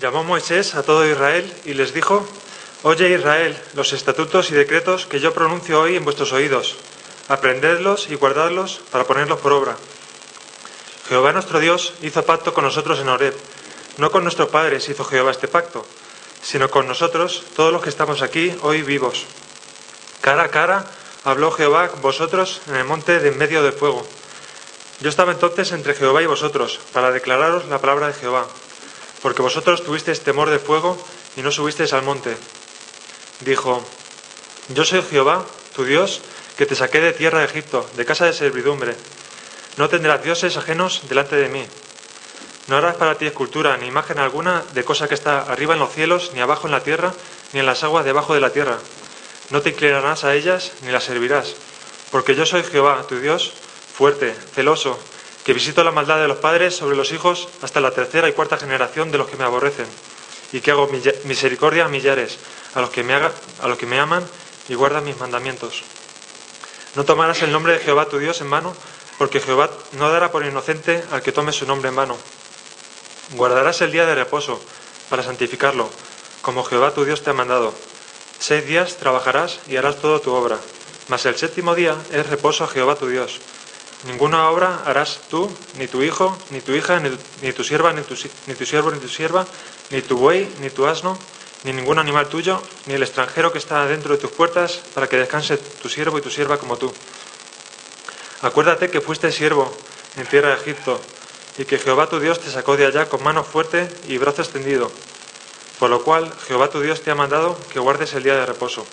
Llamó Moisés a todo Israel y les dijo: Oye Israel, los estatutos y decretos que yo pronuncio hoy en vuestros oídos, aprendedlos y guardadlos para ponerlos por obra. Jehová nuestro Dios hizo pacto con nosotros en Horeb. No con nuestros padres hizo Jehová este pacto, sino con nosotros, todos los que estamos aquí hoy vivos. Cara a cara habló Jehová con vosotros en el monte de en medio del fuego. Yo estaba entonces entre Jehová y vosotros, para declararos la palabra de Jehová, porque vosotros tuvisteis temor del fuego y no subisteis al monte. Dijo: Yo soy Jehová, tu Dios, que te saqué de tierra de Egipto, de casa de servidumbre. No tendrás dioses ajenos delante de mí. No harás para ti escultura, ni imagen alguna de cosa que está arriba en los cielos, ni abajo en la tierra, ni en las aguas debajo de la tierra. No te inclinarás a ellas, ni las servirás. Porque yo soy Jehová, tu Dios, fuerte, celoso, que visito la maldad de los padres sobre los hijos hasta la tercera y cuarta generación de los que me aborrecen, y que hago misericordia a millares, a los que me aman y guardan mis mandamientos. No tomarás el nombre de Jehová tu Dios en vano, porque Jehová no dará por inocente al que tome su nombre en vano. Guardarás el día de reposo para santificarlo, como Jehová tu Dios te ha mandado. 6 días trabajarás y harás toda tu obra, mas el séptimo día es reposo a Jehová tu Dios. Ninguna obra harás tú, ni tu hijo, ni tu hija, ni tu sierva, ni tu siervo, ni tu sierva, ni tu buey, ni tu asno, ni ningún animal tuyo, ni el extranjero que está dentro de tus puertas, para que descanse tu siervo y tu sierva como tú. Acuérdate que fuiste siervo en tierra de Egipto, y que Jehová tu Dios te sacó de allá con mano fuerte y brazo extendido, por lo cual Jehová tu Dios te ha mandado que guardes el día de reposo.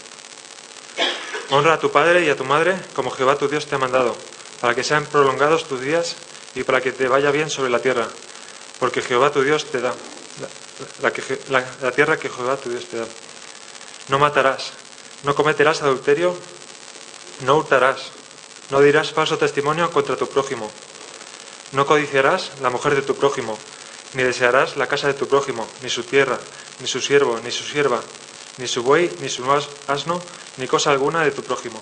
Honra a tu padre y a tu madre como Jehová tu Dios te ha mandado, para que sean prolongados tus días y para que te vaya bien sobre la tierra, porque Jehová tu Dios te da la tierra que Jehová tu Dios te da. No matarás, no cometerás adulterio, no hurtarás, no dirás falso testimonio contra tu prójimo, no codiciarás la mujer de tu prójimo, ni desearás la casa de tu prójimo, ni su tierra, ni su siervo, ni su sierva, ni su buey, ni su asno, ni cosa alguna de tu prójimo.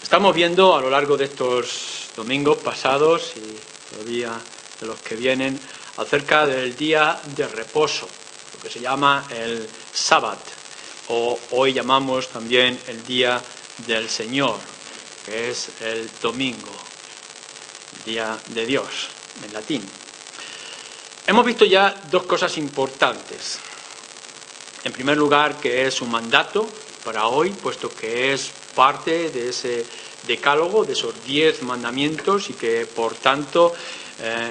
Estamos viendo a lo largo de estos domingos pasados y todavía de los que vienen acerca del día de reposo, lo que se llama el Sabbat, o hoy llamamos también el día del Señor, que es el domingo, el día de Dios, en latín. Hemos visto ya 2 cosas importantes. En primer lugar, que es un mandato para hoy, puesto que es parte de ese decálogo, de esos 10 mandamientos, y que por tanto,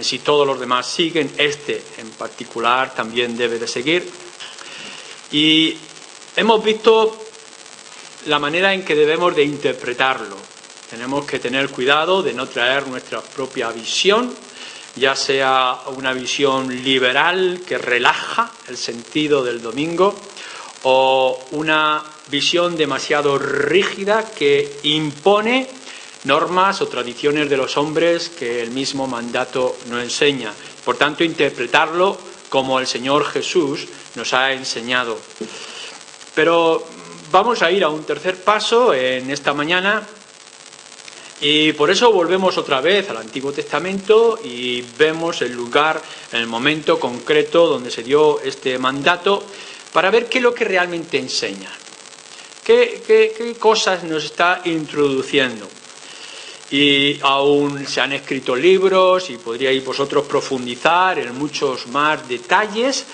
si todos los demás siguen, este en particular también debe de seguir. Y hemos visto la manera en que debemos de interpretarlo. Tenemos que tener cuidado de no traer nuestra propia visión, ya sea una visión liberal que relaja el sentido del domingo, o una visión demasiado rígida que impone normas o tradiciones de los hombres que el mismo mandato no enseña. Por tanto, interpretarlo como el Señor Jesús nos ha enseñado. Pero vamos a ir a un tercer paso en esta mañana, y por eso volvemos otra vez al Antiguo Testamento y vemos el lugar, el momento concreto donde se dio este mandato, para ver qué es lo que realmente enseña, qué cosas nos está introduciendo. Y aún se han escrito libros y podríais vosotros profundizar en muchos más detalles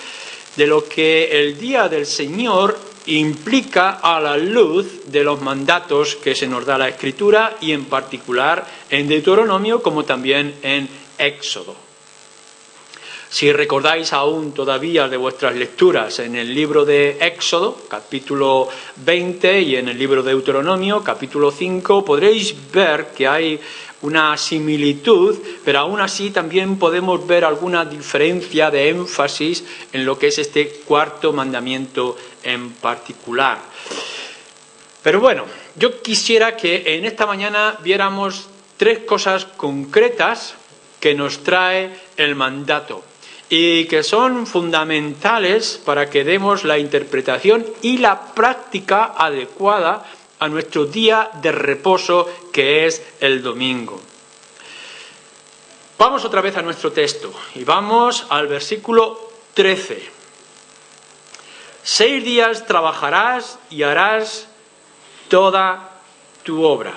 de lo que el día del Señor implica a la luz de los mandatos que se nos da la Escritura, y en particular en Deuteronomio como también en Éxodo. Si recordáis aún todavía de vuestras lecturas en el libro de Éxodo, capítulo 20, y en el libro de Deuteronomio, capítulo 5, podréis ver que hay una similitud, pero aún así también podemos ver alguna diferencia de énfasis en lo que es este cuarto mandamiento en particular. Pero bueno, yo quisiera que en esta mañana viéramos 3 cosas concretas que nos trae el mandato y que son fundamentales para que demos la interpretación y la práctica adecuada a nuestro día de reposo, que es el domingo. Vamos otra vez a nuestro texto y vamos al versículo 13. 6 días trabajarás y harás toda tu obra.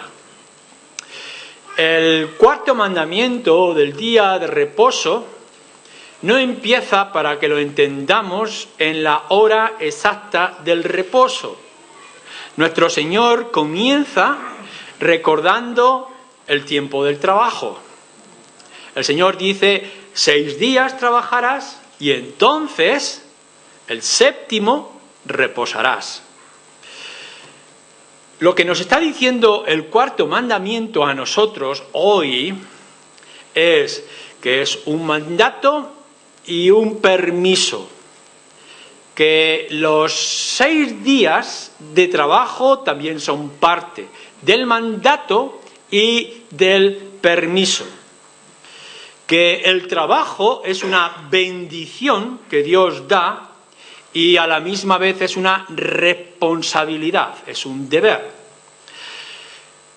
El cuarto mandamiento del día de reposo no empieza, para que lo entendamos, en la hora exacta del reposo. Nuestro Señor comienza recordando el tiempo del trabajo. El Señor dice, 6 días trabajarás y entonces el séptimo reposarás. Lo que nos está diciendo el cuarto mandamiento a nosotros hoy es que es un mandato y un permiso. Que los 6 días de trabajo también son parte del mandato y del permiso. Que el trabajo es una bendición que Dios da y a la misma vez es una responsabilidad, es un deber.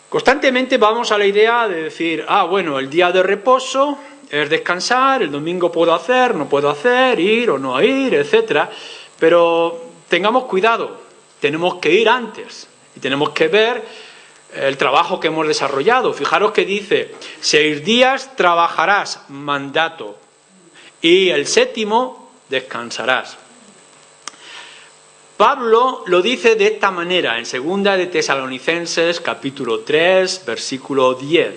Constantemente vamos a la idea de decir, bueno, el día de reposo es descansar, el domingo puedo hacer, no puedo hacer, ir o no ir, etc. Pero tengamos cuidado, tenemos que ir antes y tenemos que ver el trabajo que hemos desarrollado. Fijaros que dice, 6 días trabajarás, mandato, y el séptimo descansarás. Pablo lo dice de esta manera en 2 de Tesalonicenses capítulo 3, versículo 10.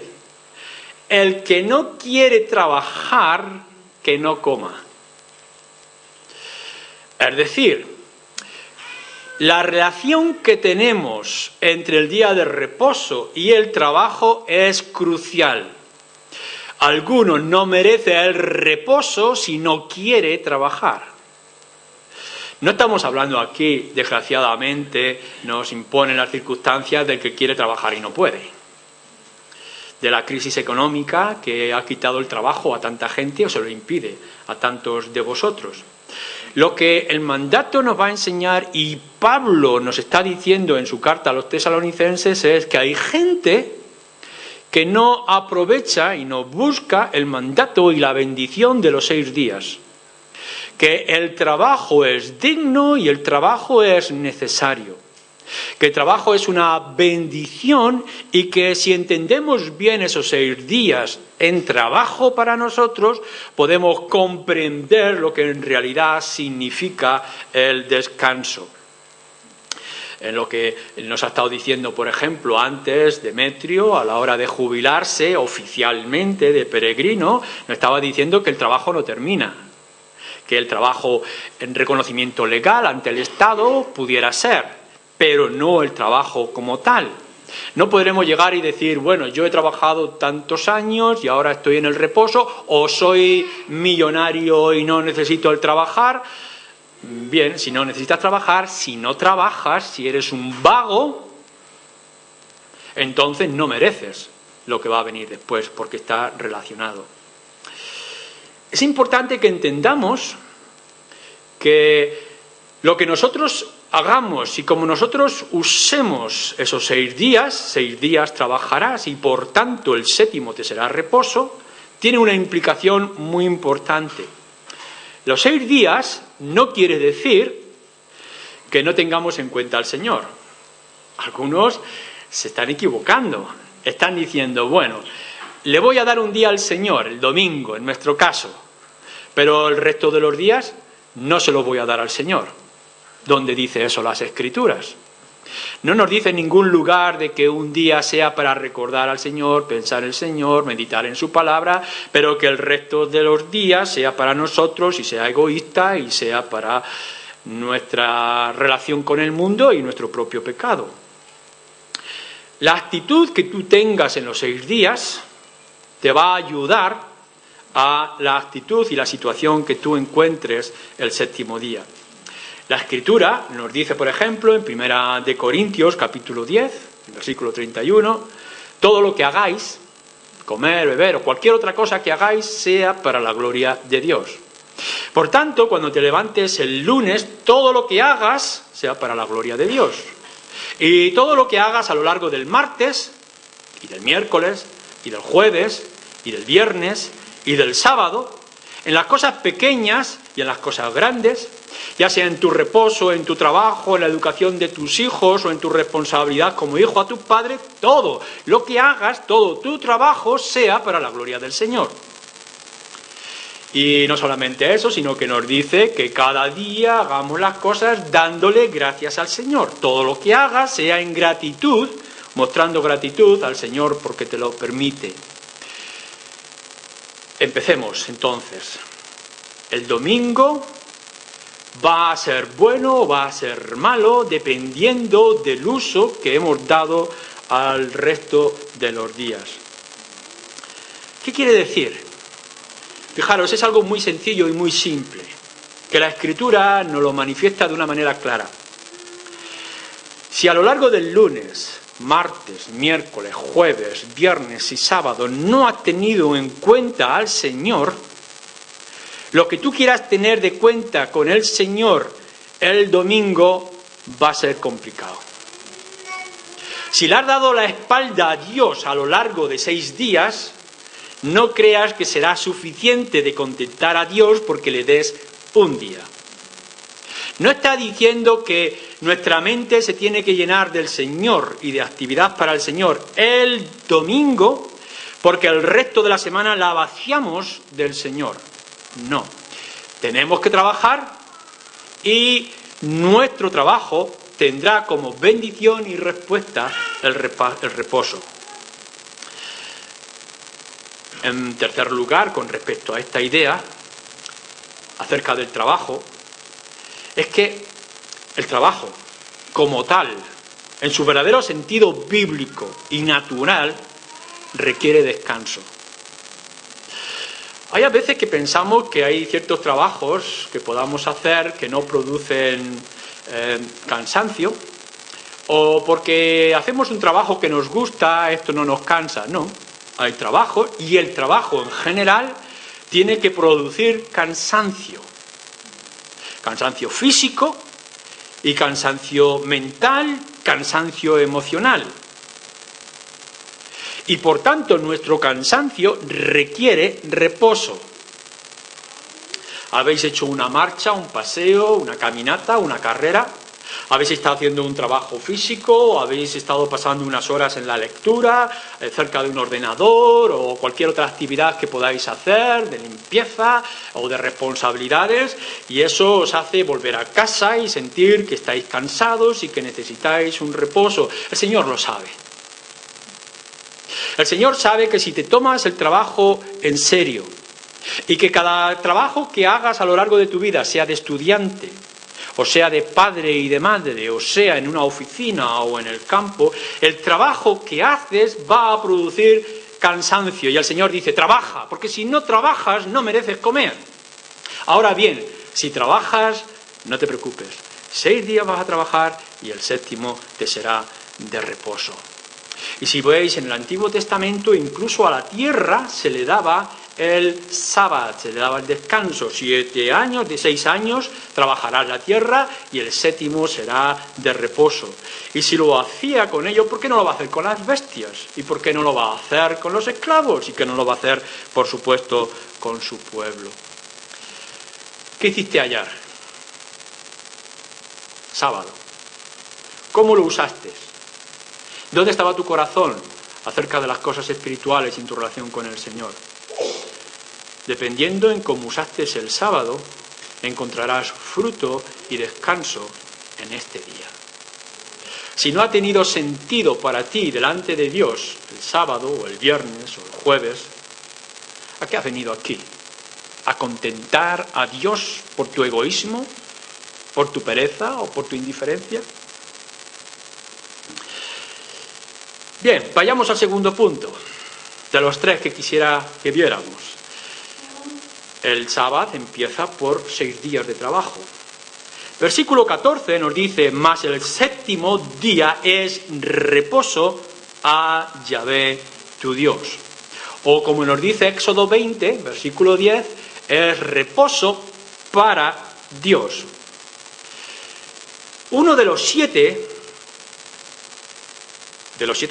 El que no quiere trabajar, que no coma. Es decir, la relación que tenemos entre el día de reposo y el trabajo es crucial. Alguno no merece el reposo si no quiere trabajar. No estamos hablando aquí, desgraciadamente, nos imponen las circunstancias del que quiere trabajar y no puede. De la crisis económica que ha quitado el trabajo a tanta gente o se lo impide a tantos de vosotros. Lo que el mandato nos va a enseñar, y Pablo nos está diciendo en su carta a los tesalonicenses, es que hay gente que no aprovecha y no busca el mandato y la bendición de los 6 días. Que el trabajo es digno y el trabajo es necesario. Que el trabajo es una bendición y que si entendemos bien esos 6 días en trabajo para nosotros, podemos comprender lo que en realidad significa el descanso. En lo que nos ha estado diciendo, por ejemplo, antes Demetrio, a la hora de jubilarse oficialmente de peregrino, nos estaba diciendo que el trabajo no termina. Que el trabajo en reconocimiento legal ante el Estado pudiera ser, pero no el trabajo como tal. No podremos llegar y decir, bueno, yo he trabajado tantos años y ahora estoy en el reposo, o soy millonario y no necesito el trabajar. Bien, si no necesitas trabajar, si no trabajas, si eres un vago, entonces no mereces lo que va a venir después, porque está relacionado. Es importante que entendamos que lo que nosotros hagamos y como nosotros usemos esos 6 días trabajarás y por tanto el séptimo te será reposo, tiene una implicación muy importante. Los 6 días no quiere decir que no tengamos en cuenta al Señor. Algunos se están equivocando, están diciendo, bueno, le voy a dar un día al Señor, el domingo en nuestro caso, pero el resto de los días no se lo voy a dar al Señor. ¿Dónde dice eso las Escrituras? No nos dice en ningún lugar de que un día sea para recordar al Señor, pensar en el Señor, meditar en su palabra, pero que el resto de los días sea para nosotros y sea egoísta y sea para nuestra relación con el mundo y nuestro propio pecado. La actitud que tú tengas en los 6 días te va a ayudar a la actitud y la situación que tú encuentres el séptimo día. La Escritura nos dice, por ejemplo, en 1 Corintios, capítulo 10, versículo 31, todo lo que hagáis, comer, beber o cualquier otra cosa que hagáis, sea para la gloria de Dios. Por tanto, cuando te levantes el lunes, todo lo que hagas sea para la gloria de Dios. Y todo lo que hagas a lo largo del martes, y del miércoles, y del jueves, y del viernes, y del sábado, en las cosas pequeñas y en las cosas grandes, ya sea en tu reposo, en tu trabajo, en la educación de tus hijos o en tu responsabilidad como hijo a tu padre, todo lo que hagas, todo tu trabajo sea para la gloria del Señor. Y no solamente eso, sino que nos dice que cada día hagamos las cosas dándole gracias al Señor. Todo lo que hagas sea en gratitud, mostrando gratitud al Señor porque te lo permite. Empecemos entonces. El domingo va a ser bueno o va a ser malo dependiendo del uso que hemos dado al resto de los días. ¿Qué quiere decir? Fijaros, es algo muy sencillo y muy simple, que la Escritura nos lo manifiesta de una manera clara. Si a lo largo del lunes, martes, miércoles, jueves, viernes y sábado no has tenido en cuenta al Señor, lo que tú quieras tener de cuenta con el Señor el domingo va a ser complicado. Si le has dado la espalda a Dios a lo largo de 6 días, no creas que será suficiente de contentar a Dios porque le des un día. No está diciendo que nuestra mente se tiene que llenar del Señor y de actividad para el Señor el domingo, porque el resto de la semana la vaciamos del Señor. No. Tenemos que trabajar y nuestro trabajo tendrá como bendición y respuesta el reposo. En tercer lugar, con respecto a esta idea acerca del trabajo, es que el trabajo, como tal, en su verdadero sentido bíblico y natural, requiere descanso. Hay a veces que pensamos que hay ciertos trabajos que podamos hacer que no producen cansancio, o porque hacemos un trabajo que nos gusta, esto no nos cansa. No, hay trabajo y el trabajo en general tiene que producir cansancio. Cansancio físico y cansancio mental, cansancio emocional. Y por tanto nuestro cansancio requiere reposo. Habéis hecho una marcha, un paseo, una caminata, una carrera. Habéis estado haciendo un trabajo físico, habéis estado pasando unas horas en la lectura, cerca de un ordenador o cualquier otra actividad que podáis hacer, de limpieza o de responsabilidades, y eso os hace volver a casa y sentir que estáis cansados y que necesitáis un reposo. El Señor lo sabe. El Señor sabe que si te tomas el trabajo en serio y que cada trabajo que hagas a lo largo de tu vida, sea de estudiante, o sea de padre y de madre, o sea en una oficina o en el campo, el trabajo que haces va a producir cansancio. Y el Señor dice, trabaja, porque si no trabajas no mereces comer. Ahora bien, si trabajas, no te preocupes. 6 días vas a trabajar y el 7º te será de reposo. Y si veis en el Antiguo Testamento, incluso a la tierra se le daba el sábado, se le daba el descanso. 7 años, de 6 años, trabajarás la tierra y el 7º será de reposo. Y si lo hacía con ellos, ¿por qué no lo va a hacer con las bestias? ¿Y por qué no lo va a hacer con los esclavos? ¿Y qué no lo va a hacer, por supuesto, con su pueblo? ¿Qué hiciste ayer? Sábado. ¿Cómo lo usaste? ¿Dónde estaba tu corazón acerca de las cosas espirituales y en tu relación con el Señor? Dependiendo en cómo usaste el sábado, encontrarás fruto y descanso en este día. Si no ha tenido sentido para ti delante de Dios el sábado o el viernes o el jueves, ¿a qué has venido aquí? ¿A contentar a Dios por tu egoísmo, por tu pereza o por tu indiferencia? Bien, vayamos al segundo punto, de los 3 que quisiera que viéramos. El sábado empieza por 6 días de trabajo. Versículo 14 nos dice, mas el 7º día es reposo a Yahvé tu Dios. O como nos dice Éxodo 20, versículo 10, es reposo para Dios. Uno de los 7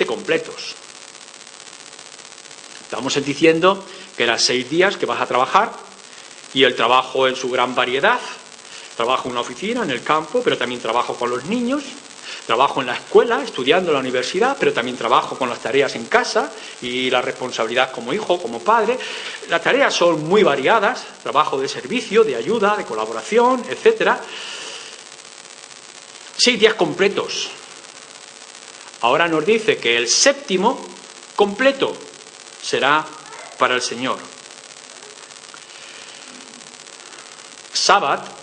completos. Estamos diciendo que eran 6 días que vas a trabajar, y el trabajo en su gran variedad. Trabajo en una oficina, en el campo, pero también trabajo con los niños. Trabajo en la escuela, estudiando en la universidad, pero también trabajo con las tareas en casa y la responsabilidad como hijo, como padre. Las tareas son muy variadas, trabajo de servicio, de ayuda, de colaboración, etc. 6 días completos. Ahora nos dice que el 7º completo será para el Señor. Sabbat,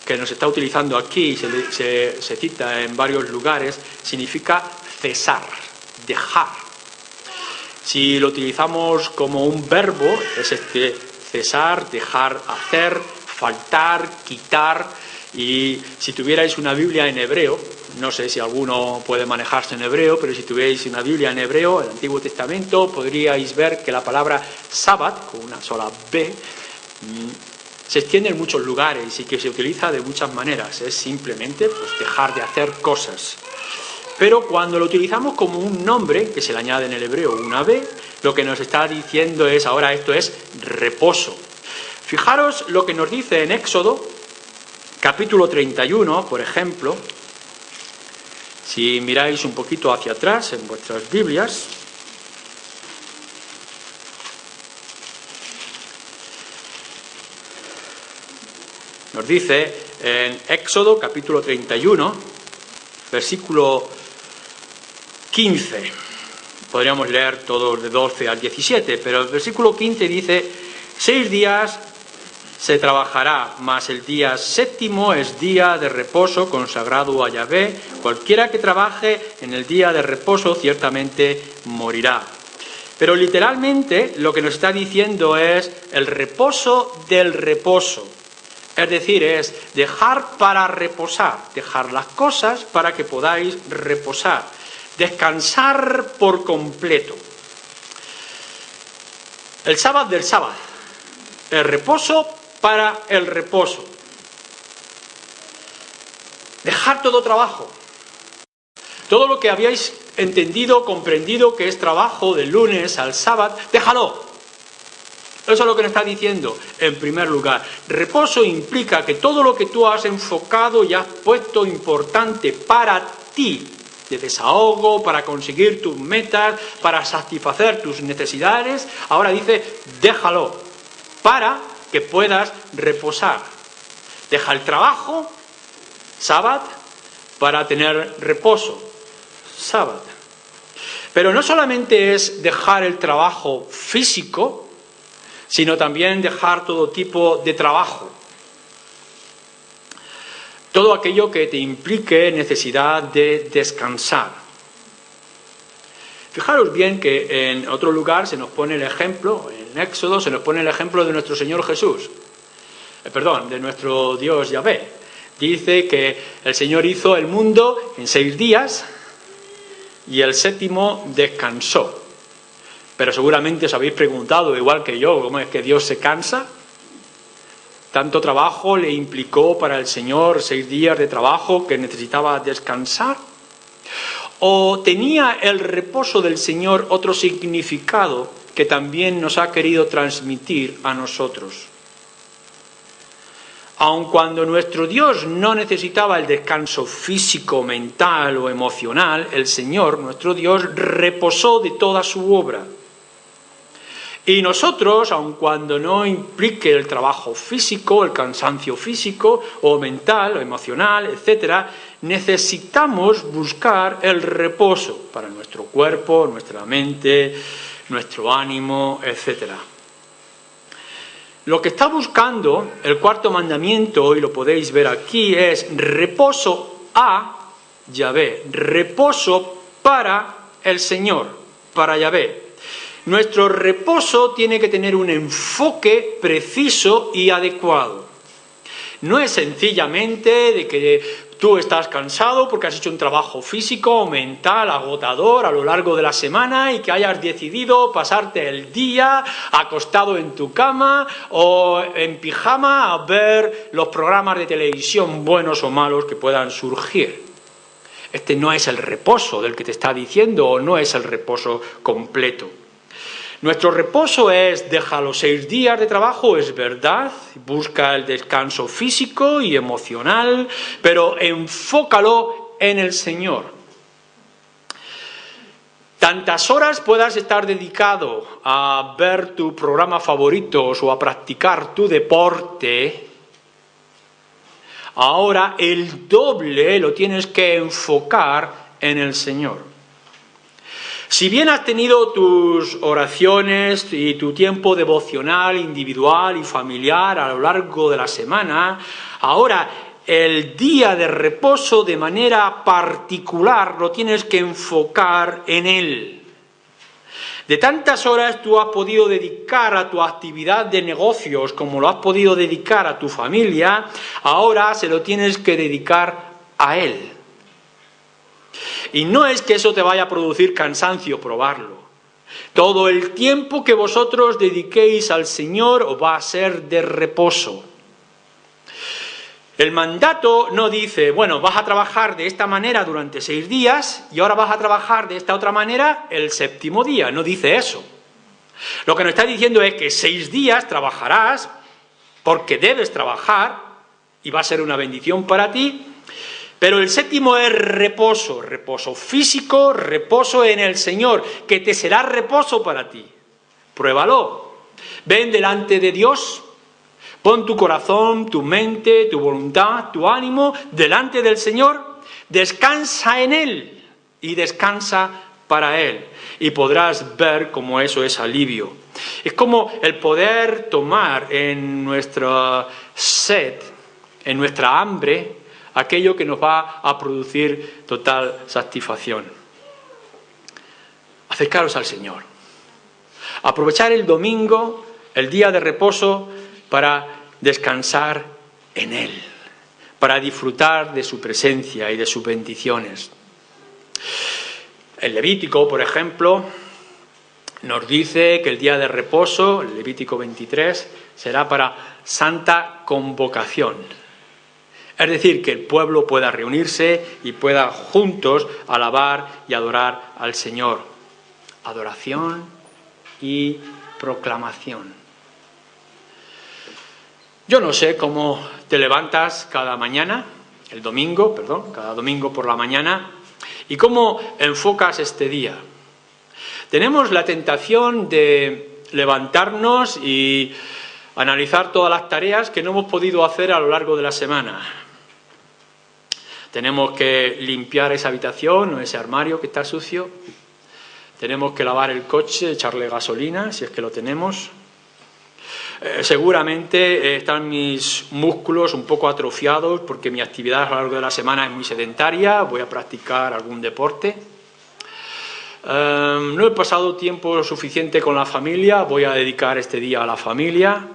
que nos está utilizando aquí, se cita en varios lugares, significa cesar, dejar. Si lo utilizamos como un verbo, es cesar, dejar hacer, faltar, quitar. Y si tuvierais una Biblia en hebreo, no sé si alguno puede manejarse en hebreo, pero si tuvierais una Biblia en hebreo, el Antiguo Testamento, podríais ver que la palabra Sabbat, con una sola B, se extiende en muchos lugares y que se utiliza de muchas maneras. Es simplemente dejar de hacer cosas. Pero cuando lo utilizamos como un nombre, que se le añade en el hebreo una B, lo que nos está diciendo es, ahora esto es reposo. Fijaros lo que nos dice en Éxodo, capítulo 31, por ejemplo. Si miráis un poquito hacia atrás en vuestras Biblias, nos dice en Éxodo capítulo 31, versículo 15. Podríamos leer todos de 12 al 17, pero el versículo 15 dice: 6 días se trabajará, mas el día 7º es día de reposo consagrado a Yahvé. Cualquiera que trabaje en el día de reposo ciertamente morirá. Pero literalmente lo que nos está diciendo es el reposo del reposo. Es decir, es dejar para reposar, dejar las cosas para que podáis reposar, descansar por completo. El sábado del sábado, el reposo para el reposo. Dejar todo trabajo. Todo lo que habíais entendido, comprendido que es trabajo del lunes al sábado, déjalo. Eso es lo que nos está diciendo, en primer lugar. Reposo implica que todo lo que tú has enfocado y has puesto importante para ti, de desahogo, para conseguir tus metas, para satisfacer tus necesidades, ahora dice, déjalo, para que puedas reposar. Deja el trabajo, sábado, para tener reposo, sábado. Pero no solamente es dejar el trabajo físico, sino también dejar todo tipo de trabajo. Todo aquello que te implique necesidad de descansar. Fijaros bien que en otro lugar se nos pone el ejemplo, en Éxodo se nos pone el ejemplo de nuestro Señor Jesús, de nuestro Dios Yahvé. Dice que el Señor hizo el mundo en 6 días y el 7º descansó. Pero seguramente os habéis preguntado, igual que yo, ¿cómo es que Dios se cansa? ¿Tanto trabajo le implicó para el Señor 6 días de trabajo que necesitaba descansar? ¿O tenía el reposo del Señor otro significado que también nos ha querido transmitir a nosotros? Aun cuando nuestro Dios no necesitaba el descanso físico, mental o emocional, el Señor, nuestro Dios, reposó de toda su obra. Y nosotros, aun cuando no implique el trabajo físico, el cansancio físico o mental o emocional, etc., necesitamos buscar el reposo para nuestro cuerpo, nuestra mente, nuestro ánimo, etc. Lo que está buscando el 4º mandamiento, y lo podéis ver aquí, es reposo a Yahvé, reposo para el Señor, para Yahvé. Nuestro reposo tiene que tener un enfoque preciso y adecuado. No es sencillamente de que tú estás cansado porque has hecho un trabajo físico o mental agotador a lo largo de la semana y que hayas decidido pasarte el día acostado en tu cama o en pijama a ver los programas de televisión buenos o malos que puedan surgir. Este no es el reposo del que te está diciendo, o no es el reposo completo. Nuestro reposo es, deja los 6 días de trabajo, es verdad, busca el descanso físico y emocional, pero enfócalo en el Señor. Tantas horas puedas estar dedicado a ver tu programa favorito o a practicar tu deporte, ahora el doble lo tienes que enfocar en el Señor. Si bien has tenido tus oraciones y tu tiempo devocional, individual y familiar a lo largo de la semana, ahora el día de reposo de manera particular lo tienes que enfocar en Él. De tantas horas tú has podido dedicar a tu actividad de negocios como lo has podido dedicar a tu familia, ahora se lo tienes que dedicar a Él. Y no es que eso te vaya a producir cansancio probarlo. Todo el tiempo que vosotros dediquéis al Señor os va a ser de reposo. El mandato no dice, bueno, vas a trabajar de esta manera durante 6 días y ahora vas a trabajar de esta otra manera el 7º día. No dice eso. Lo que nos está diciendo es que 6 días trabajarás porque debes trabajar y va a ser una bendición para ti. Pero el 7º es reposo, reposo físico, reposo en el Señor, que te será reposo para ti. Pruébalo. Ven delante de Dios, pon tu corazón, tu mente, tu voluntad, tu ánimo delante del Señor, descansa en Él y descansa para Él. Y podrás ver cómo eso es alivio. Es como el poder tomar en nuestra sed, en nuestra hambre, aquello que nos va a producir total satisfacción. Acercaros al Señor. Aprovechar el domingo, el día de reposo, para descansar en Él, para disfrutar de su presencia y de sus bendiciones. El Levítico, por ejemplo, nos dice que el día de reposo, el Levítico 23, será para santa convocación. Es decir, que el pueblo pueda reunirse y pueda juntos alabar y adorar al Señor. Adoración y proclamación. Yo no sé cómo te levantas cada domingo por la mañana, y cómo enfocas este día. Tenemos la tentación de levantarnos y analizar todas las tareas que no hemos podido hacer a lo largo de la semana. Tenemos que limpiar esa habitación o ese armario que está sucio. Tenemos que lavar el coche, echarle gasolina, si es que lo tenemos. Seguramente están mis músculos un poco atrofiados porque mi actividad a lo largo de la semana es muy sedentaria. Voy a practicar algún deporte. No he pasado tiempo suficiente con la familia. Voy a dedicar este día a la familia.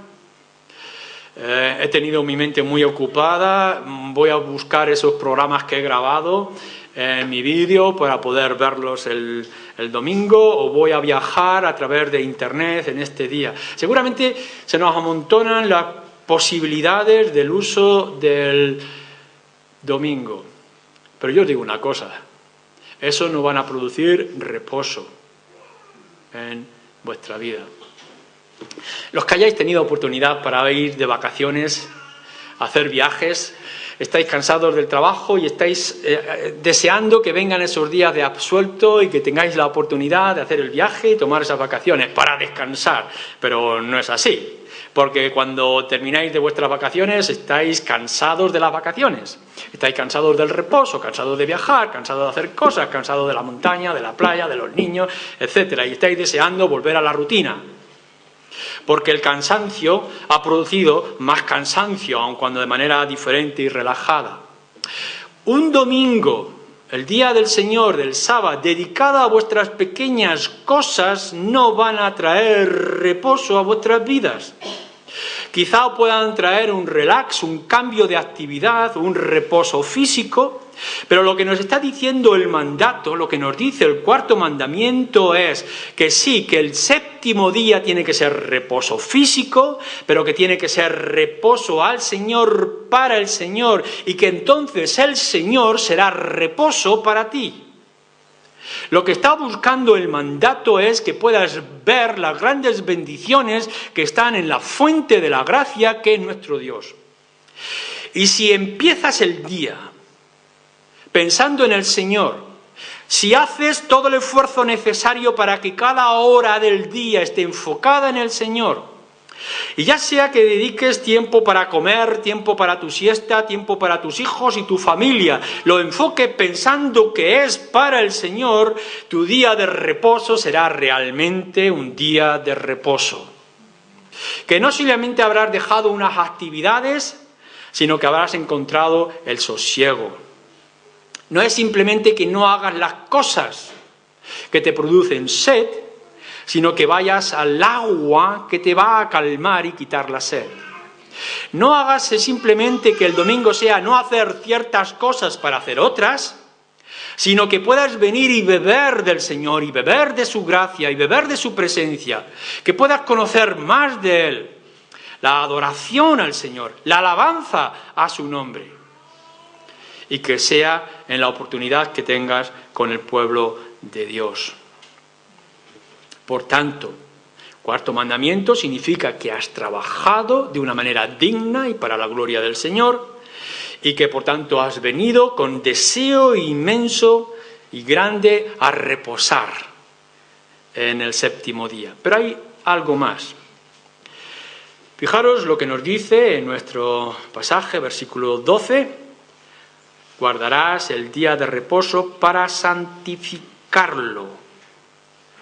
He tenido mi mente muy ocupada, voy a buscar esos programas que he grabado en mi vídeo para poder verlos el domingo, o voy a viajar a través de internet en este día. Seguramente se nos amontonan las posibilidades del uso del domingo. Pero yo os digo una cosa, eso no van a producir reposo en vuestra vida. Los que hayáis tenido oportunidad para ir de vacaciones, hacer viajes, estáis cansados del trabajo y estáis deseando que vengan esos días de absuelto y que tengáis la oportunidad de hacer el viaje y tomar esas vacaciones para descansar. Pero no es así, porque cuando termináis de vuestras vacaciones estáis cansados de las vacaciones, estáis cansados del reposo, cansados de viajar, cansados de hacer cosas, cansados de la montaña, de la playa, de los niños, etcétera, y estáis deseando volver a la rutina. Porque el cansancio ha producido más cansancio, aun cuando de manera diferente y relajada. Un domingo, el día del Señor, del sábado, dedicado a vuestras pequeñas cosas, no van a traer reposo a vuestras vidas. Quizá puedan traer un relax, un cambio de actividad, un reposo físico, pero lo que nos está diciendo el mandato, lo que nos dice el 4º mandamiento es que sí, que el 7º día tiene que ser reposo físico, pero que tiene que ser reposo al Señor, para el Señor, y que entonces el Señor será reposo para ti. Lo que está buscando el mandato es que puedas ver las grandes bendiciones que están en la fuente de la gracia que es nuestro Dios. Y si empiezas el día pensando en el Señor, si haces todo el esfuerzo necesario para que cada hora del día esté enfocada en el Señor, y ya sea que dediques tiempo para comer, tiempo para tu siesta, tiempo para tus hijos y tu familia, lo enfoques pensando que es para el Señor, tu día de reposo será realmente un día de reposo. Que no solamente habrás dejado unas actividades, sino que habrás encontrado el sosiego. No es simplemente que no hagas las cosas que te producen sed, sino que vayas al agua que te va a calmar y quitar la sed. No hagas simplemente que el domingo sea no hacer ciertas cosas para hacer otras, sino que puedas venir y beber del Señor, y beber de su gracia, y beber de su presencia, que puedas conocer más de Él, la adoración al Señor, la alabanza a su nombre, y que sea en la oportunidad que tengas con el pueblo de Dios. Por tanto, cuarto mandamiento significa que has trabajado de una manera digna y para la gloria del Señor, y que por tanto has venido con deseo inmenso y grande a reposar en el séptimo día. Pero hay algo más. Fijaros lo que nos dice en nuestro pasaje, versículo 12, guardarás el día de reposo para santificarlo,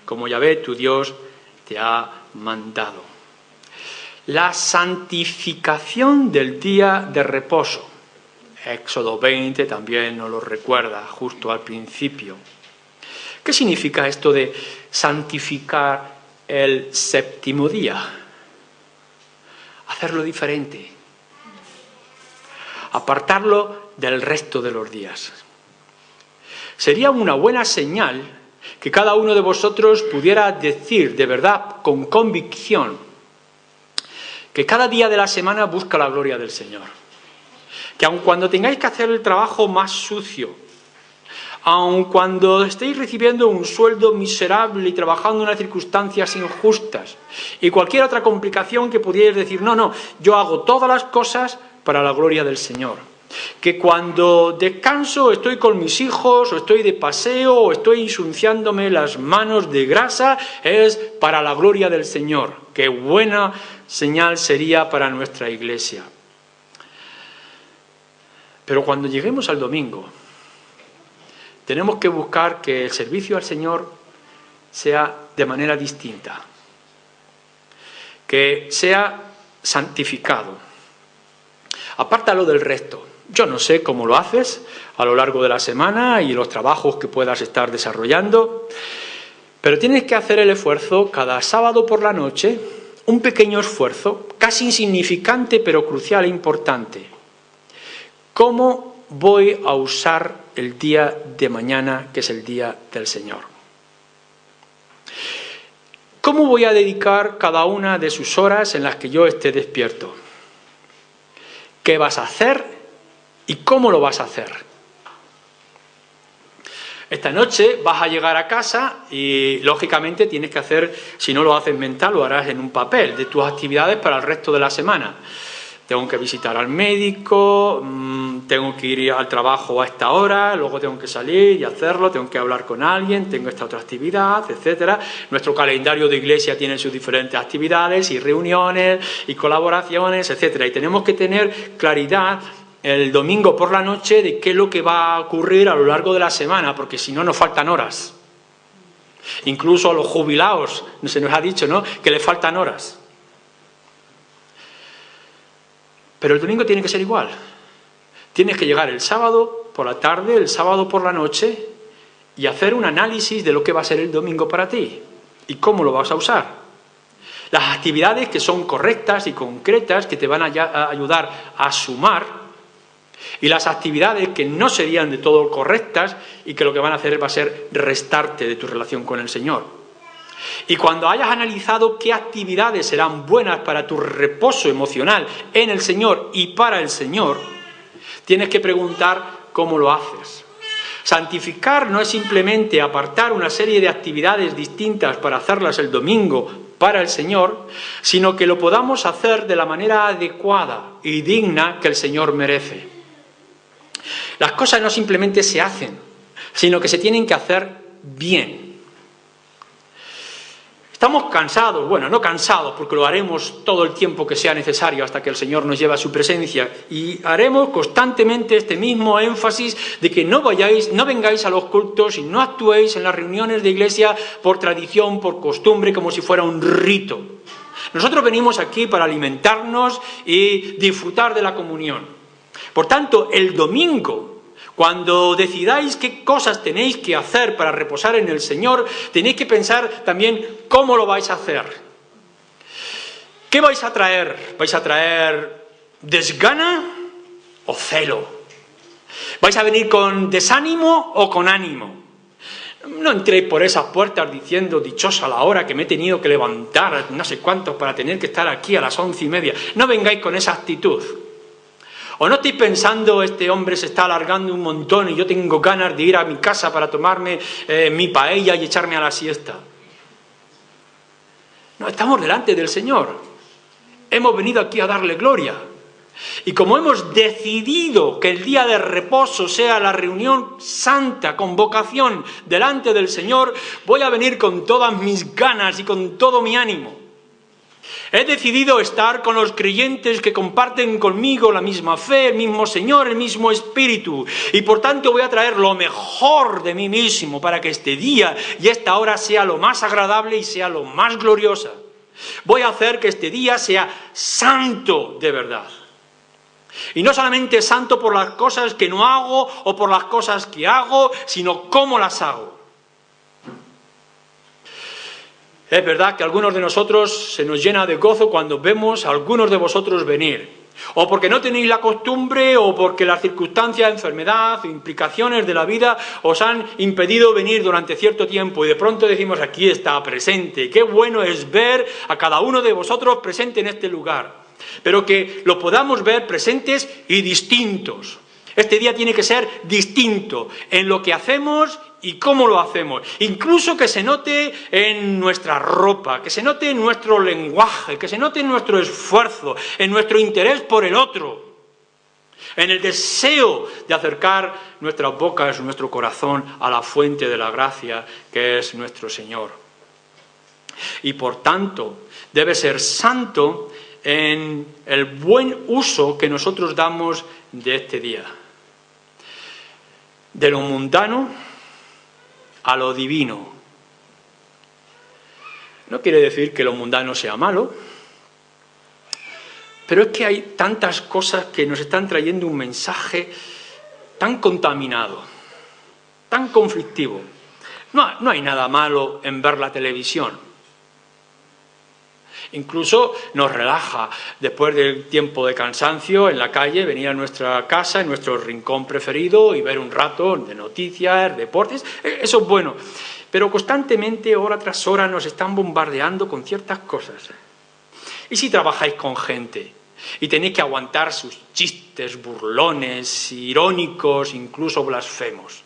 como Yahvé tu Dios te ha mandado. La santificación del día de reposo. Éxodo 20 también nos lo recuerda justo al principio. ¿Qué significa esto de santificar el séptimo día? Hacerlo diferente. Apartarlo del resto de los días. Sería una buena señal que cada uno de vosotros pudiera decir de verdad, con convicción, que cada día de la semana busca la gloria del Señor. Que aun cuando tengáis que hacer el trabajo más sucio, aun cuando estéis recibiendo un sueldo miserable y trabajando en unas circunstancias injustas, y cualquier otra complicación que pudierais decir, no, yo hago todas las cosas para la gloria del Señor. Que cuando descanso estoy con mis hijos, o estoy de paseo, o estoy ensuciándome las manos de grasa, es para la gloria del Señor. Qué buena señal sería para nuestra iglesia. Pero cuando lleguemos al domingo, tenemos que buscar que el servicio al Señor sea de manera distinta, que sea santificado. Apártalo del resto. Yo no sé cómo lo haces a lo largo de la semana y los trabajos que puedas estar desarrollando, pero tienes que hacer el esfuerzo cada sábado por la noche, un pequeño esfuerzo, casi insignificante pero crucial e importante. ¿Cómo voy a usar el día de mañana, que es el día del Señor? ¿Cómo voy a dedicar cada una de sus horas en las que yo esté despierto? ¿Qué vas a hacer? ¿Y cómo lo vas a hacer? Esta noche vas a llegar a casa y, lógicamente, tienes que hacer, si no lo haces mental, lo harás en un papel, de tus actividades para el resto de la semana. Tengo que visitar al médico, tengo que ir al trabajo a esta hora, luego tengo que salir y hacerlo, tengo que hablar con alguien, tengo esta otra actividad, etcétera. Nuestro calendario de iglesia tiene sus diferentes actividades y reuniones y colaboraciones, etcétera. Y tenemos que tener claridad el domingo por la noche de qué es lo que va a ocurrir a lo largo de la semana, porque si no nos faltan horas. Incluso a los jubilados se nos ha dicho, ¿no?, que les faltan horas. Pero el domingo tiene que ser igual. Tienes que llegar el sábado por la tarde, el sábado por la noche, y hacer un análisis de lo que va a ser el domingo para ti y cómo lo vas a usar. Las actividades que son correctas y concretas, que te van a ayudar a sumar, y las actividades que no serían de todo correctas y que lo que van a hacer va a ser restarte de tu relación con el Señor. Y cuando hayas analizado qué actividades serán buenas para tu reposo emocional en el Señor y para el Señor, tienes que preguntar cómo lo haces. Santificar no es simplemente apartar una serie de actividades distintas para hacerlas el domingo para el Señor, sino que lo podamos hacer de la manera adecuada y digna que el Señor merece. Las cosas no simplemente se hacen, sino que se tienen que hacer bien. Estamos cansados, bueno, no cansados, porque lo haremos todo el tiempo que sea necesario hasta que el Señor nos lleve a su presencia, y haremos constantemente este mismo énfasis de que no vengáis a los cultos y no actuéis en las reuniones de iglesia por tradición, por costumbre, como si fuera un rito. Nosotros venimos aquí para alimentarnos y disfrutar de la comunión. Por tanto, el domingo, cuando decidáis qué cosas tenéis que hacer para reposar en el Señor, tenéis que pensar también cómo lo vais a hacer. ¿Qué vais a traer? ¿Vais a traer desgana o celo? ¿Vais a venir con desánimo o con ánimo? No entréis por esas puertas diciendo, dichosa la hora que me he tenido que levantar, no sé cuántos, para tener que estar aquí a las 11:30. No vengáis con esa actitud. ¿O no estáis pensando, este hombre se está alargando un montón y yo tengo ganas de ir a mi casa para tomarme mi paella y echarme a la siesta? No, estamos delante del Señor. Hemos venido aquí a darle gloria. Y como hemos decidido que el día de reposo sea la reunión santa, con vocación delante del Señor, voy a venir con todas mis ganas y con todo mi ánimo. He decidido estar con los creyentes que comparten conmigo la misma fe, el mismo Señor, el mismo Espíritu. Y por tanto voy a traer lo mejor de mí mismo para que este día y esta hora sea lo más agradable y sea lo más gloriosa. Voy a hacer que este día sea santo de verdad. Y no solamente santo por las cosas que no hago o por las cosas que hago, sino cómo las hago. Es verdad que a algunos de nosotros se nos llena de gozo cuando vemos a algunos de vosotros venir. O porque no tenéis la costumbre, o porque las circunstancias, enfermedad o implicaciones de la vida os han impedido venir durante cierto tiempo. Y de pronto decimos, aquí está presente. Qué bueno es ver a cada uno de vosotros presente en este lugar. Pero que lo podamos ver presentes y distintos. Este día tiene que ser distinto en lo que hacemos y cómo lo hacemos. Incluso que se note en nuestra ropa, que se note en nuestro lenguaje, que se note en nuestro esfuerzo, en nuestro interés por el otro, en el deseo de acercar nuestras bocas, nuestro corazón a la fuente de la gracia que es nuestro Señor. Y por tanto, debe ser santo en el buen uso que nosotros damos de este día. De lo mundano a lo divino. No quiere decir que lo mundano sea malo, pero es que hay tantas cosas que nos están trayendo un mensaje tan contaminado, tan conflictivo. No hay nada malo en ver la televisión. Incluso nos relaja, después del tiempo de cansancio en la calle, venir a nuestra casa, en nuestro rincón preferido y ver un rato de noticias, deportes. Eso es bueno. Pero constantemente, hora tras hora, nos están bombardeando con ciertas cosas. ¿Y si trabajáis con gente y tenéis que aguantar sus chistes burlones, irónicos, incluso blasfemos?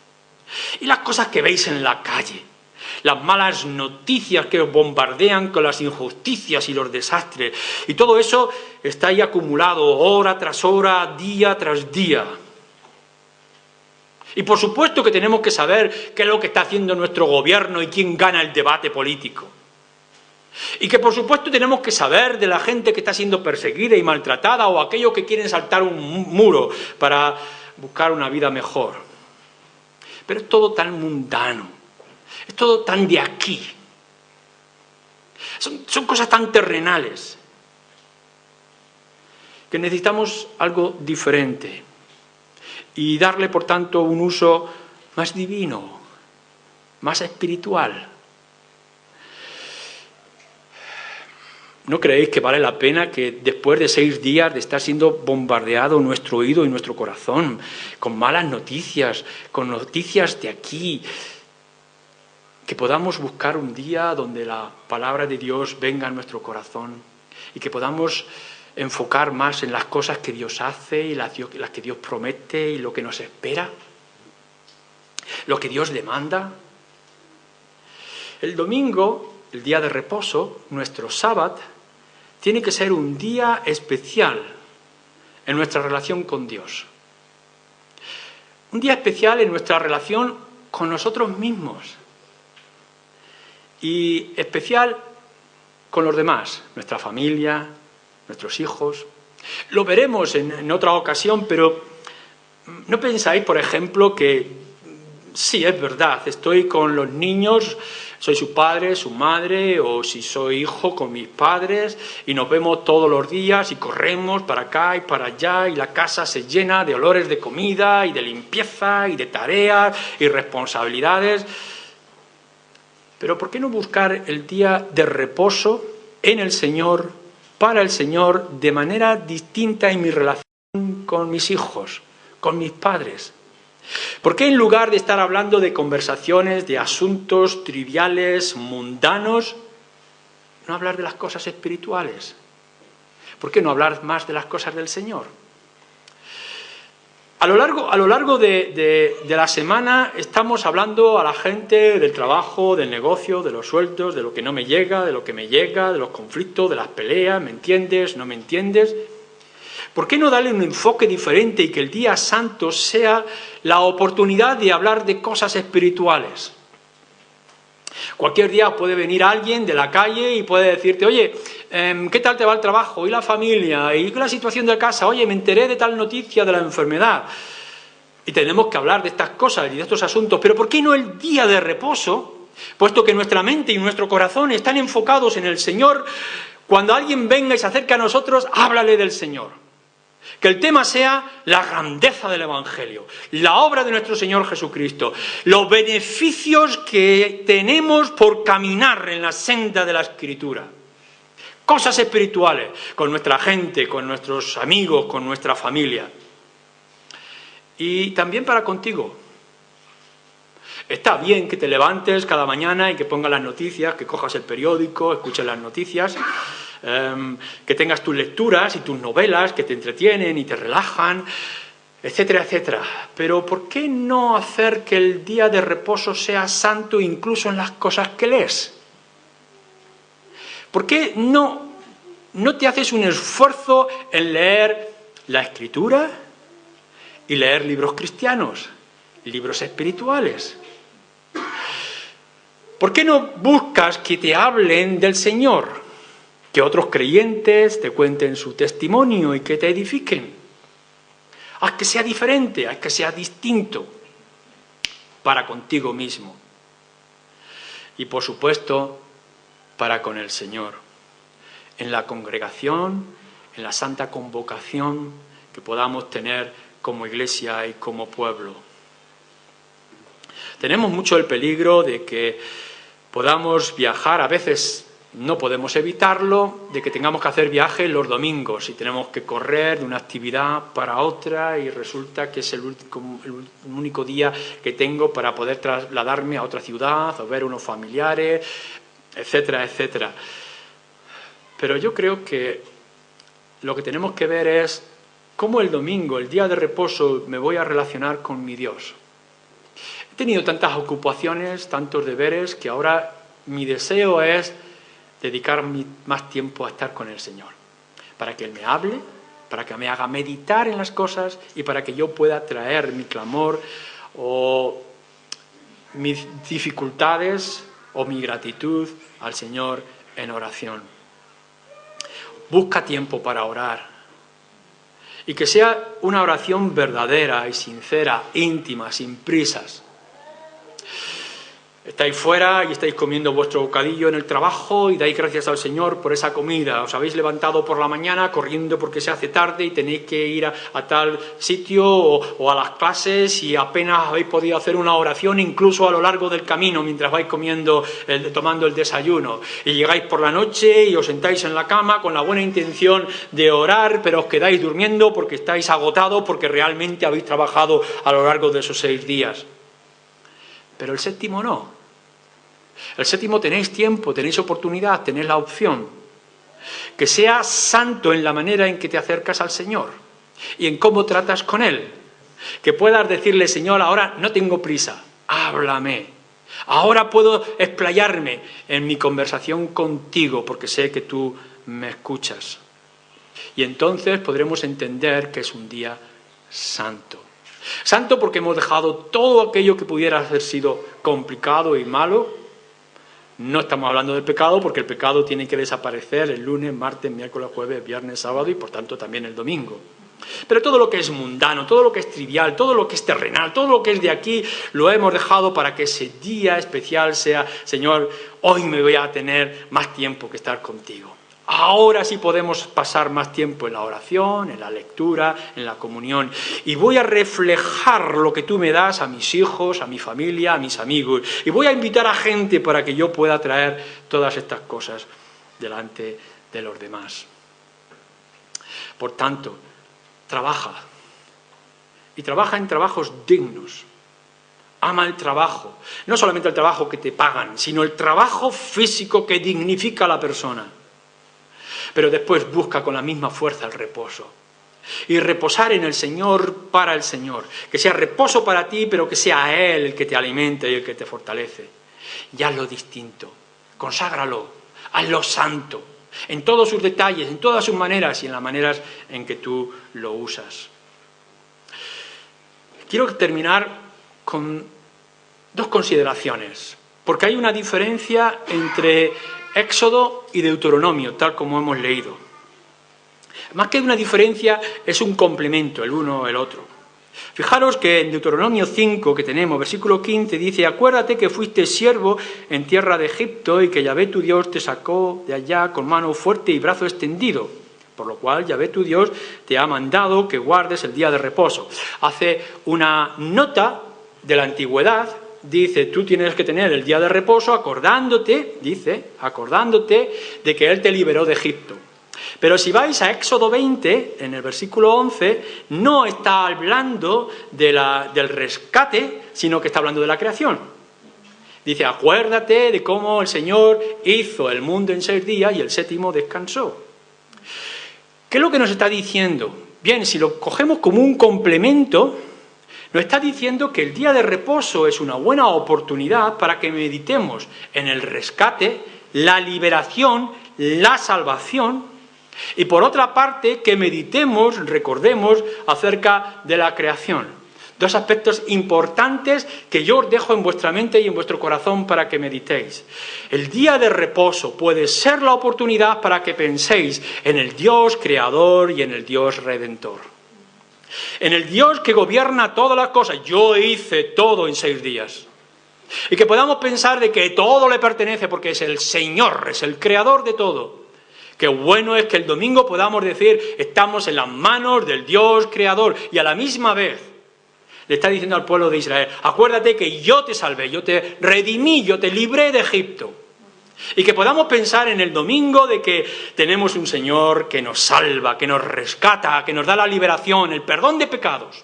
¿Y las cosas que veis en la calle? Las malas noticias que os bombardean con las injusticias y los desastres. Y todo eso está ahí acumulado hora tras hora, día tras día. Y por supuesto que tenemos que saber qué es lo que está haciendo nuestro gobierno y quién gana el debate político. Y que por supuesto tenemos que saber de la gente que está siendo perseguida y maltratada o aquellos que quieren saltar un muro para buscar una vida mejor. Pero es todo tan mundano. Es todo tan de aquí. Son cosas tan terrenales que necesitamos algo diferente y darle, por tanto, un uso más divino, más espiritual. ¿No creéis que vale la pena que después de 6 días de estar siendo bombardeado nuestro oído y nuestro corazón con malas noticias, con noticias de aquí, que podamos buscar un día donde la palabra de Dios venga a nuestro corazón y que podamos enfocar más en las cosas que Dios hace y las que Dios promete y lo que nos espera? lo que Dios demanda. El domingo, el día de reposo, nuestro sábado, tiene que ser un día especial en nuestra relación con Dios. Un día especial en nuestra relación con nosotros mismos y especial con los demás, nuestra familia, nuestros hijos. Lo veremos en otra ocasión, pero ¿no pensáis, por ejemplo, que sí, es verdad, estoy con los niños, soy su padre, su madre, o si soy hijo, con mis padres, y nos vemos todos los días y corremos para acá y para allá, y la casa se llena de olores de comida y de limpieza y de tareas y responsabilidades? Pero ¿por qué no buscar el día de reposo en el Señor, para el Señor, de manera distinta en mi relación con mis hijos, con mis padres? ¿Por qué en lugar de estar hablando de conversaciones, de asuntos triviales, mundanos, no hablar de las cosas espirituales? ¿Por qué no hablar más de las cosas del Señor? A lo largo de la semana estamos hablando a la gente del trabajo, del negocio, de los sueldos, de lo que no me llega, de lo que me llega, de los conflictos, de las peleas, ¿me entiendes? ¿No me entiendes? ¿Por qué no darle un enfoque diferente y que el día santo sea la oportunidad de hablar de cosas espirituales? Cualquier día puede venir alguien de la calle y puede decirte, oye, ¿qué tal te va el trabajo? ¿Y la familia? ¿Y la situación de casa? Oye, me enteré de tal noticia de la enfermedad. Y tenemos que hablar de estas cosas y de estos asuntos. Pero ¿por qué no el día de reposo? Puesto que nuestra mente y nuestro corazón están enfocados en el Señor, cuando alguien venga y se acerque a nosotros, háblale del Señor. Que el tema sea la grandeza del Evangelio, la obra de nuestro Señor Jesucristo, los beneficios que tenemos por caminar en la senda de la Escritura. Cosas espirituales con nuestra gente, con nuestros amigos, con nuestra familia. Y también para contigo. Está bien que te levantes cada mañana y que pongas las noticias, que cojas el periódico, escuches las noticias, que tengas tus lecturas y tus novelas que te entretienen y te relajan, etcétera, etcétera. Pero ¿por qué no hacer que el día de reposo sea santo incluso en las cosas que lees? ¿Por qué no te haces un esfuerzo en leer la Escritura y leer libros cristianos, libros espirituales? ¿Por qué no buscas que te hablen del Señor? Que otros creyentes te cuenten su testimonio y que te edifiquen. Haz que sea diferente, haz que sea distinto para contigo mismo. Y por supuesto, para con el Señor. En la congregación, en la santa convocación que podamos tener como iglesia y como pueblo. Tenemos mucho el peligro de que podamos viajar, a veces no podemos evitarlo, de que tengamos que hacer viajes los domingos y tenemos que correr de una actividad para otra y resulta que es el único día que tengo para poder trasladarme a otra ciudad o ver unos familiares, etcétera, etcétera. Pero yo creo que lo que tenemos que ver es cómo el domingo, el día de reposo, me voy a relacionar con mi Dios. He tenido tantas ocupaciones, tantos deberes, que ahora mi deseo es dedicar más tiempo a estar con el Señor, para que Él me hable, para que me haga meditar en las cosas y para que yo pueda traer mi clamor o mis dificultades o mi gratitud al Señor en oración. Busca tiempo para orar y que sea una oración verdadera y sincera, íntima, sin prisas. Estáis fuera y estáis comiendo vuestro bocadillo en el trabajo y dais gracias al Señor por esa comida. Os habéis levantado por la mañana corriendo porque se hace tarde y tenéis que ir a tal sitio o a las clases y apenas habéis podido hacer una oración incluso a lo largo del camino mientras vais tomando el desayuno. Y llegáis por la noche y os sentáis en la cama con la buena intención de orar, pero os quedáis durmiendo porque estáis agotados porque realmente habéis trabajado a lo largo de esos 6 días. Pero el séptimo no. El séptimo tenéis tiempo, tenéis oportunidad, tenéis la opción. Que sea santo en la manera en que te acercas al Señor y en cómo tratas con Él. Que puedas decirle, Señor, ahora no tengo prisa, háblame. Ahora puedo explayarme en mi conversación contigo porque sé que tú me escuchas. Y entonces podremos entender que es un día santo. Santo porque hemos dejado todo aquello que pudiera haber sido complicado y malo. No estamos hablando del pecado porque el pecado tiene que desaparecer el lunes, martes, miércoles, jueves, viernes, sábado y por tanto también el domingo. Pero todo lo que es mundano, todo lo que es trivial, todo lo que es terrenal, todo lo que es de aquí, lo hemos dejado para que ese día especial sea, Señor, hoy me voy a tener más tiempo que estar contigo. Ahora sí podemos pasar más tiempo en la oración, en la lectura, en la comunión. Y voy a reflejar lo que tú me das a mis hijos, a mi familia, a mis amigos. Y voy a invitar a gente para que yo pueda traer todas estas cosas delante de los demás. Por tanto, trabaja. Y trabaja en trabajos dignos. Ama el trabajo. No solamente el trabajo que te pagan, sino el trabajo físico que dignifica a la persona. Pero después busca con la misma fuerza el reposo. Y reposar en el Señor para el Señor. Que sea reposo para ti, pero que sea Él el que te alimente y el que te fortalece. Y hazlo distinto. Conságralo. Hazlo santo. En todos sus detalles, en todas sus maneras y en las maneras en que tú lo usas. Quiero terminar con dos consideraciones. Porque hay una diferencia entre Éxodo y Deuteronomio, tal como hemos leído. Más que una diferencia, es un complemento, el uno o el otro. Fijaros que en Deuteronomio 5, que tenemos, versículo 15, dice: acuérdate que fuiste siervo en tierra de Egipto y que Yahvé tu Dios te sacó de allá con mano fuerte y brazo extendido, por lo cual Yahvé tu Dios te ha mandado que guardes el día de reposo. Hace una nota de la antigüedad. Dice, tú tienes que tener el día de reposo acordándote de que Él te liberó de Egipto. Pero si vais a Éxodo 20, en el versículo 11, no está hablando del rescate, sino que está hablando de la creación. Dice, acuérdate de cómo el Señor hizo el mundo en 6 días y el 7º descansó. ¿Qué es lo que nos está diciendo? Bien, si lo cogemos como un complemento, nos está diciendo que el día de reposo es una buena oportunidad para que meditemos en el rescate, la liberación, la salvación, y por otra parte que meditemos, recordemos acerca de la creación. 2 aspectos importantes que yo os dejo en vuestra mente y en vuestro corazón para que meditéis. El día de reposo puede ser la oportunidad para que penséis en el Dios creador y en el Dios redentor. En el Dios que gobierna todas las cosas. Yo hice todo en 6 días. Y que podamos pensar de que todo le pertenece porque es el Señor, es el creador de todo. Qué bueno es que el domingo podamos decir, estamos en las manos del Dios creador. Y a la misma vez le está diciendo al pueblo de Israel, acuérdate que yo te salvé, yo te redimí, yo te libré de Egipto. Y que podamos pensar en el domingo de que tenemos un Señor que nos salva, que nos rescata, que nos da la liberación, el perdón de pecados.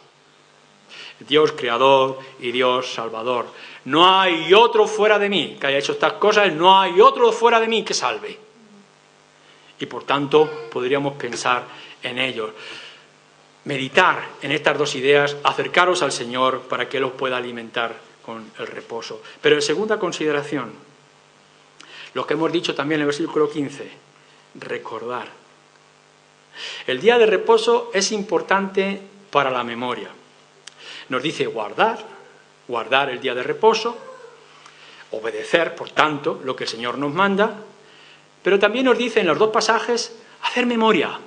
Dios creador y Dios salvador. No hay otro fuera de mí que haya hecho estas cosas, no hay otro fuera de mí que salve. Y por tanto podríamos pensar en ellos. Meditar en estas 2 ideas, acercaros al Señor para que Él os pueda alimentar con el reposo. Pero en segunda consideración, lo que hemos dicho también en el versículo 15, recordar. El día de reposo es importante para la memoria. Nos dice guardar el día de reposo, obedecer, por tanto, lo que el Señor nos manda, pero también nos dice en los 2 pasajes, hacer memoria,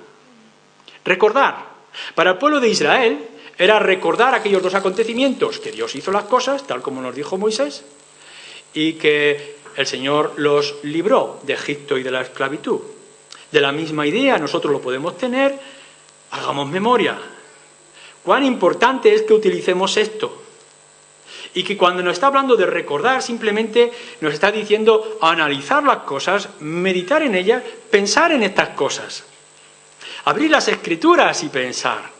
recordar. Para el pueblo de Israel era recordar aquellos 2 acontecimientos, que Dios hizo las cosas, tal como nos dijo Moisés, y que el Señor los libró de Egipto y de la esclavitud. De la misma idea nosotros lo podemos tener, hagamos memoria. Cuán importante es que utilicemos esto. Y que cuando nos está hablando de recordar, simplemente nos está diciendo analizar las cosas, meditar en ellas, pensar en estas cosas. Abrir las Escrituras y pensar.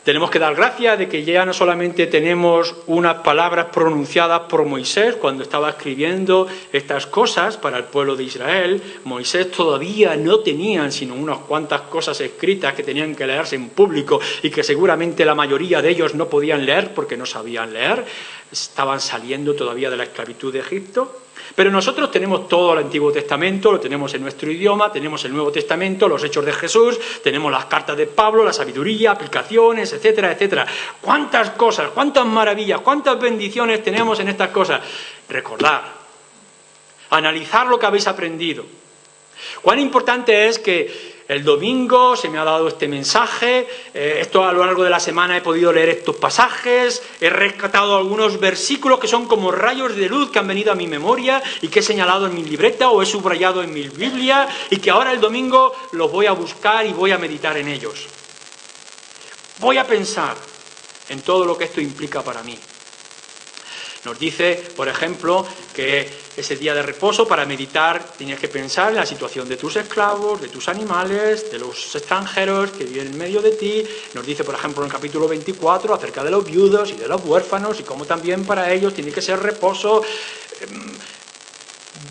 Tenemos que dar gracias de que ya no solamente tenemos unas palabras pronunciadas por Moisés cuando estaba escribiendo estas cosas para el pueblo de Israel. Moisés todavía no tenían sino unas cuantas cosas escritas que tenían que leerse en público y que seguramente la mayoría de ellos no podían leer porque no sabían leer. estaban saliendo todavía de la esclavitud de Egipto. Pero nosotros tenemos todo el Antiguo Testamento, lo tenemos en nuestro idioma, tenemos el Nuevo Testamento, los Hechos de Jesús, tenemos las cartas de Pablo, la sabiduría, aplicaciones, etcétera, etcétera. ¿Cuántas cosas, cuántas maravillas, cuántas bendiciones tenemos en estas cosas? Recordar, analizar lo que habéis aprendido. Cuán importante es que el domingo se me ha dado este mensaje, esto a lo largo de la semana he podido leer estos pasajes, he rescatado algunos versículos que son como rayos de luz que han venido a mi memoria y que he señalado en mi libreta o he subrayado en mi Biblia y que ahora el domingo los voy a buscar y voy a meditar en ellos. Voy a pensar en todo lo que esto implica para mí. Nos dice, por ejemplo, que ese día de reposo para meditar tienes que pensar en la situación de tus esclavos, de tus animales, de los extranjeros que viven en medio de ti. Nos dice, por ejemplo, en el capítulo 24 acerca de los viudos y de los huérfanos y cómo también para ellos tiene que ser reposo.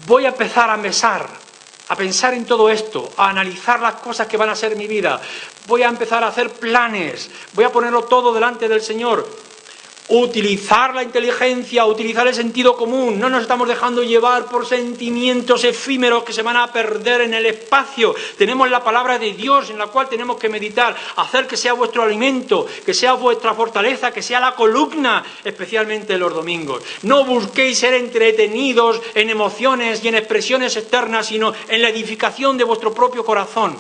Voy a empezar a pensar en todo esto, a analizar las cosas que van a ser mi vida. Voy a empezar a hacer planes, voy a ponerlo todo delante del Señor. Utilizar la inteligencia, utilizar el sentido común. No nos estamos dejando llevar por sentimientos efímeros que se van a perder en el espacio. Tenemos la palabra de Dios en la cual tenemos que meditar, hacer que sea vuestro alimento, que sea vuestra fortaleza, que sea la columna, especialmente los domingos. No busquéis ser entretenidos en emociones y en expresiones externas, sino en la edificación de vuestro propio corazón.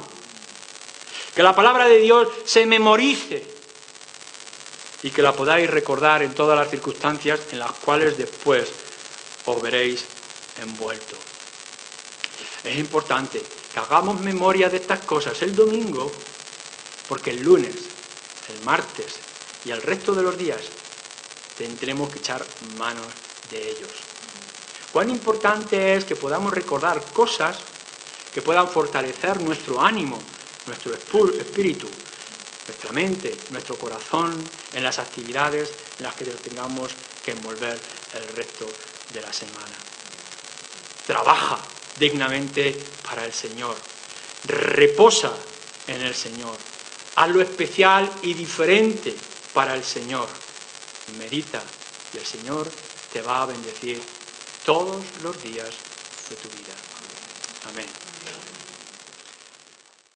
Que la palabra de Dios se memorice y que la podáis recordar en todas las circunstancias en las cuales después os veréis envueltos. Es importante que hagamos memoria de estas cosas el domingo, porque el lunes, el martes y el resto de los días tendremos que echar manos de ellos. Cuán importante es que podamos recordar cosas que puedan fortalecer nuestro ánimo, nuestro espíritu, nuestra mente, nuestro corazón, en las actividades en las que tengamos que envolver el resto de la semana. Trabaja dignamente para el Señor. Reposa en el Señor. Haz lo especial y diferente para el Señor. Medita y el Señor te va a bendecir todos los días de tu vida. Amén.